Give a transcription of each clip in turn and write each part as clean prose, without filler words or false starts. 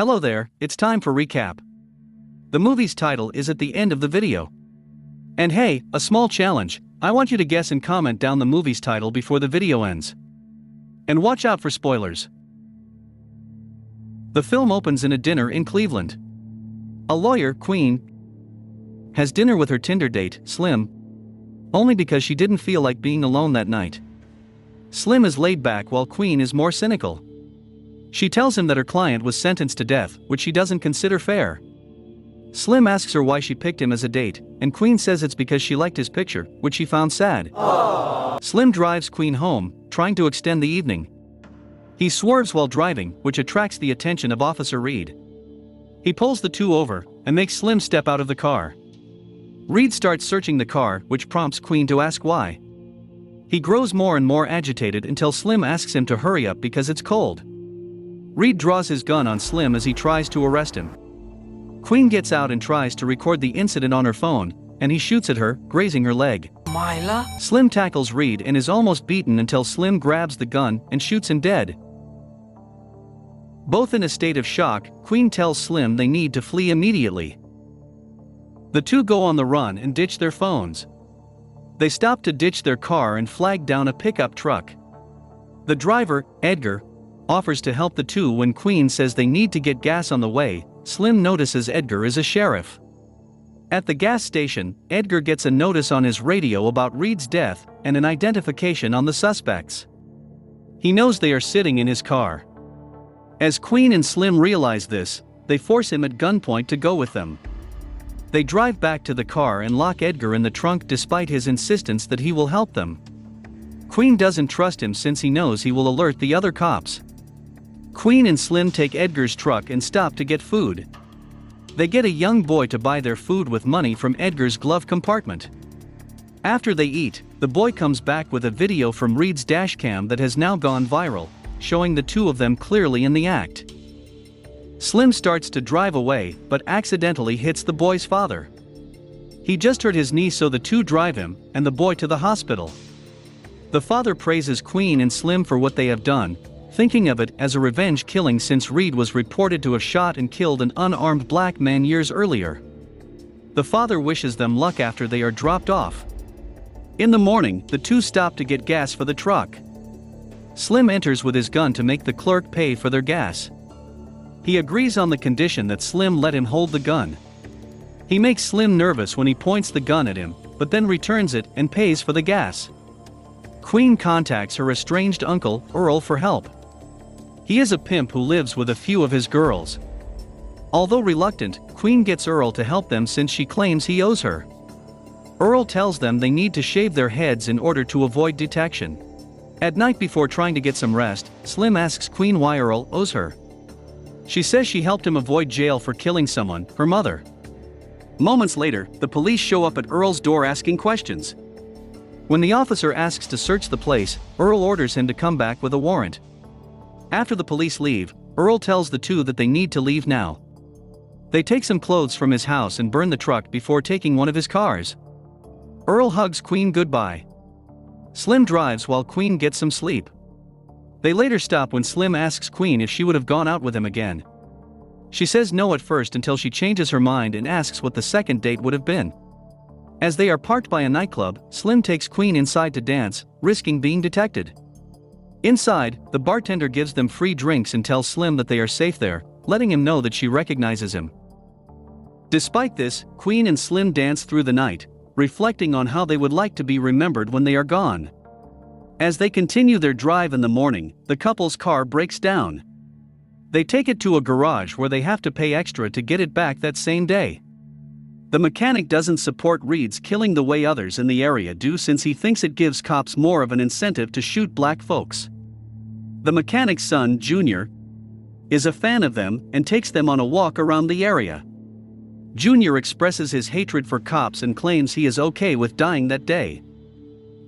Hello there, it's time for recap. The movie's title is at the end of the video. And hey, a small challenge, I want you to guess and comment down the movie's title before the video ends. And watch out for spoilers. The film opens in a dinner in Cleveland. A lawyer, Queen, has dinner with her Tinder date, Slim, only because she didn't feel like being alone that night. Slim is laid back while Queen is more cynical. She tells him that her client was sentenced to death, which she doesn't consider fair. Slim asks her why she picked him as a date, and Queen says it's because she liked his picture, which she found sad. Aww. Slim drives Queen home, trying to extend the evening. He swerves while driving, which attracts the attention of Officer Reed. He pulls the two over, and makes Slim step out of the car. Reed starts searching the car, which prompts Queen to ask why. He grows more and more agitated until Slim asks him to hurry up because it's cold. Reed draws his gun on Slim as he tries to arrest him. Queen gets out and tries to record the incident on her phone, and he shoots at her, grazing her leg. Myla? Slim tackles Reed and is almost beaten until Slim grabs the gun and shoots him dead. Both in a state of shock, Queen tells Slim they need to flee immediately. The two go on the run and ditch their phones. They stop to ditch their car and flag down a pickup truck. The driver, Edgar, offers to help the two when Queen says they need to get gas on the way. Slim notices Edgar is a sheriff. At the gas station, Edgar gets a notice on his radio about Reed's death and an identification on the suspects. He knows they are sitting in his car. As Queen and Slim realize this, they force him at gunpoint to go with them. They drive back to the car and lock Edgar in the trunk despite his insistence that he will help them. Queen doesn't trust him since he knows he will alert the other cops. Queen and Slim take Edgar's truck and stop to get food. They get a young boy to buy their food with money from Edgar's glove compartment. After they eat, the boy comes back with a video from Reed's dashcam that has now gone viral, showing the two of them clearly in the act. Slim starts to drive away, but accidentally hits the boy's father. He just hurt his knee, so the two drive him and the boy to the hospital. The father praises Queen and Slim for what they have done, thinking of it as a revenge killing since Reed was reported to have shot and killed an unarmed black man years earlier. The father wishes them luck after they are dropped off. In the morning, the two stop to get gas for the truck. Slim enters with his gun to make the clerk pay for their gas. He agrees on the condition that Slim let him hold the gun. He makes Slim nervous when he points the gun at him, but then returns it and pays for the gas. Queen contacts her estranged uncle, Earl, for help. He is a pimp who lives with a few of his girls. Although reluctant, Queen gets Earl to help them since she claims he owes her. Earl tells them they need to shave their heads in order to avoid detection. At night, before trying to get some rest, Slim asks Queen why Earl owes her. She says she helped him avoid jail for killing someone, her mother. Moments later, the police show up at Earl's door asking questions. When the officer asks to search the place, Earl orders him to come back with a warrant. After the police leave, Earl tells the two that they need to leave now. They take some clothes from his house and burn the truck before taking one of his cars. Earl hugs Queen goodbye. Slim drives while Queen gets some sleep. They later stop when Slim asks Queen if she would have gone out with him again. She says no at first until she changes her mind and asks what the second date would have been. As they are parked by a nightclub, Slim takes Queen inside to dance, risking being detected. Inside, the bartender gives them free drinks and tells Slim that they are safe there, letting him know that she recognizes him. Despite this, Queen and Slim dance through the night, reflecting on how they would like to be remembered when they are gone. As they continue their drive in the morning, the couple's car breaks down. They take it to a garage where they have to pay extra to get it back that same day. The mechanic doesn't support Reed's killing the way others in the area do, since he thinks it gives cops more of an incentive to shoot black folks. The mechanic's son, Junior, is a fan of them and takes them on a walk around the area. Junior expresses his hatred for cops and claims he is okay with dying that day.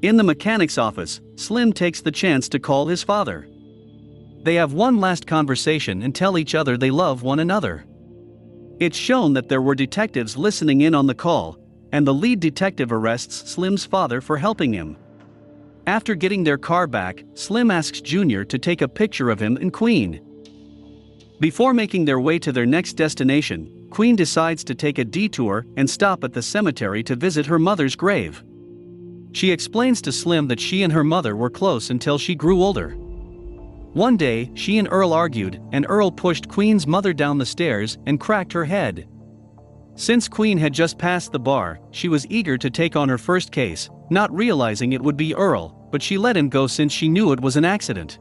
In the mechanic's office, Slim takes the chance to call his father. They have one last conversation and tell each other they love one another. It's shown that there were detectives listening in on the call, and the lead detective arrests Slim's father for helping him. After getting their car back, Slim asks Junior to take a picture of him and Queen. Before making their way to their next destination, Queen decides to take a detour and stop at the cemetery to visit her mother's grave. She explains to Slim that she and her mother were close until she grew older. One day, she and Earl argued, and Earl pushed Queen's mother down the stairs and cracked her head. Since Queen had just passed the bar, she was eager to take on her first case, not realizing it would be Earl, but she let him go since she knew it was an accident.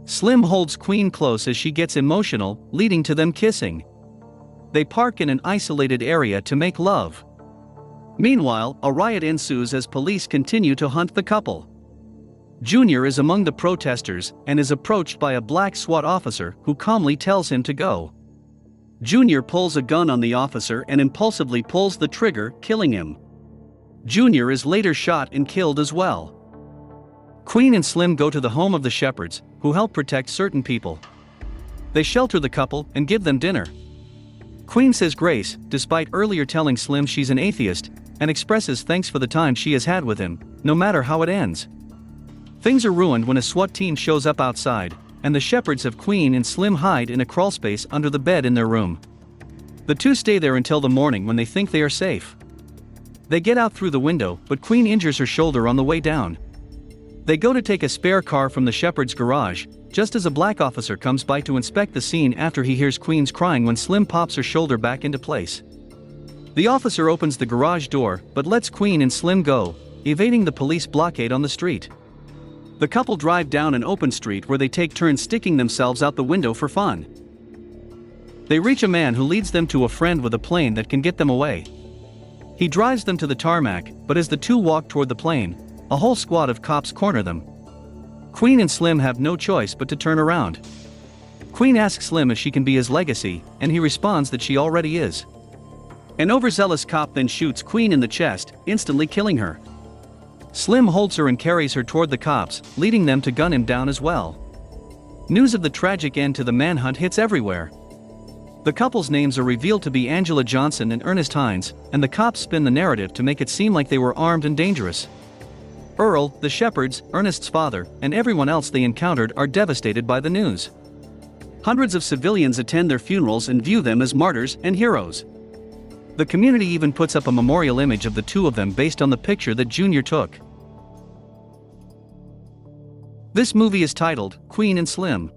Slim holds Queen close as she gets emotional, leading to them kissing. They park in an isolated area to make love. Meanwhile, a riot ensues as police continue to hunt the couple. Junior is among the protesters and is approached by a black SWAT officer who calmly tells him to go. Junior pulls a gun on the officer and impulsively pulls the trigger, killing him. Junior is later shot and killed as well. Queen and Slim go to the home of the Shepherds, who help protect certain people. They shelter the couple and give them dinner. Queen says grace, despite earlier telling Slim she's an atheist, and expresses thanks for the time she has had with him, no matter how it ends. Things are ruined when a SWAT team shows up outside, and the Shepherds have Queen and Slim hide in a crawlspace under the bed in their room. The two stay there until the morning when they think they are safe. They get out through the window, but Queen injures her shoulder on the way down. They go to take a spare car from the Shepherd's garage, just as a black officer comes by to inspect the scene after he hears Queen's crying when Slim pops her shoulder back into place. The officer opens the garage door but lets Queen and Slim go, evading the police blockade on the street. The couple drive down an open street where they take turns sticking themselves out the window for fun. They reach a man who leads them to a friend with a plane that can get them away. He drives them to the tarmac, but as the two walk toward the plane, a whole squad of cops corner them. Queen and Slim have no choice but to turn around. Queen asks Slim if she can be his legacy, and he responds that she already is. An overzealous cop then shoots Queen in the chest, instantly killing her. Slim holds her and carries her toward the cops, leading them to gun him down as well. News of the tragic end to the manhunt hits everywhere. The couple's names are revealed to be Angela Johnson and Ernest Hines, and the cops spin the narrative to make it seem like they were armed and dangerous. Earl, the Shepherds, Ernest's father, and everyone else they encountered are devastated by the news. Hundreds of civilians attend their funerals and view them as martyrs and heroes. The community even puts up a memorial image of the two of them based on the picture that Junior took. This movie is titled Queen and Slim.